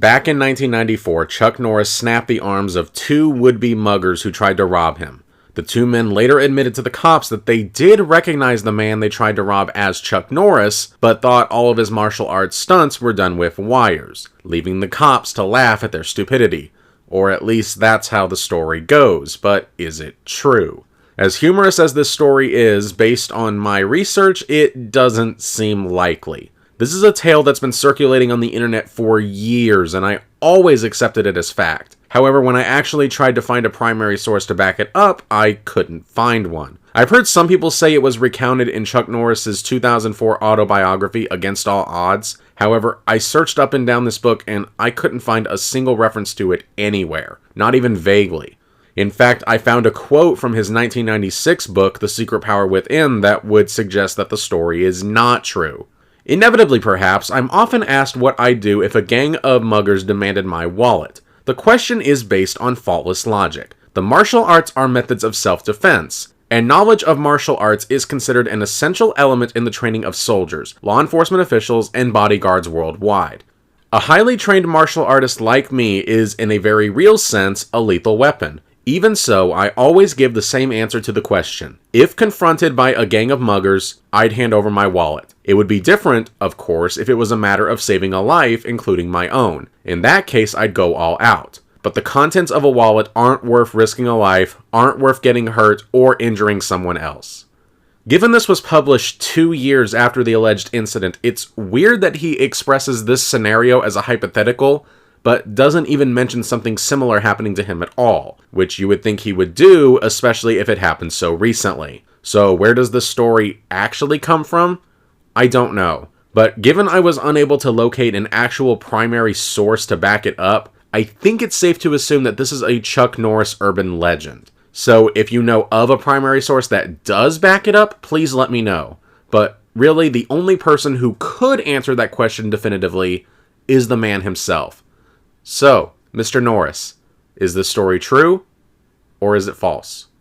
Back in 1994, Chuck Norris snapped the arms of two would-be muggers who tried to rob him. The two men later admitted to the cops that they did recognize the man they tried to rob as Chuck Norris, but thought all of his martial arts stunts were done with wires, leaving the cops to laugh at their stupidity. Or at least that's how the story goes, but is it true? As humorous as this story is, based on my research, it doesn't seem likely. This is a tale that's been circulating on the internet for years, and I always accepted it as fact. However, when I actually tried to find a primary source to back it up, I couldn't find one. I've heard some people say it was recounted in Chuck Norris's 2004 autobiography, Against All Odds. However, I searched up and down this book and I couldn't find a single reference to it anywhere, not even vaguely. In fact, I found a quote from his 1996 book, The Secret Power Within, that would suggest that the story is not true. Inevitably, perhaps, I'm often asked what I'd do if a gang of muggers demanded my wallet. The question is based on faultless logic. The martial arts are methods of self-defense, and knowledge of martial arts is considered an essential element in the training of soldiers, law enforcement officials, and bodyguards worldwide. A highly trained martial artist like me is, in a very real sense, a lethal weapon. Even so, I always give the same answer to the question. If confronted by a gang of muggers, I'd hand over my wallet. It would be different, of course, if it was a matter of saving a life, including my own. In that case, I'd go all out. But the contents of a wallet aren't worth risking a life, aren't worth getting hurt, or injuring someone else. Given this was published 2 years after the alleged incident, it's weird that he expresses this scenario as a hypothetical, but doesn't even mention something similar happening to him at all, which you would think he would do, especially if it happened so recently. So where does the story actually come from? I don't know. But given I was unable to locate an actual primary source to back it up, I think it's safe to assume that this is a Chuck Norris urban legend. So if you know of a primary source that does back it up, please let me know. But really, the only person who could answer that question definitively is the man himself. So, Mr. Norris, is this story true, or is it false?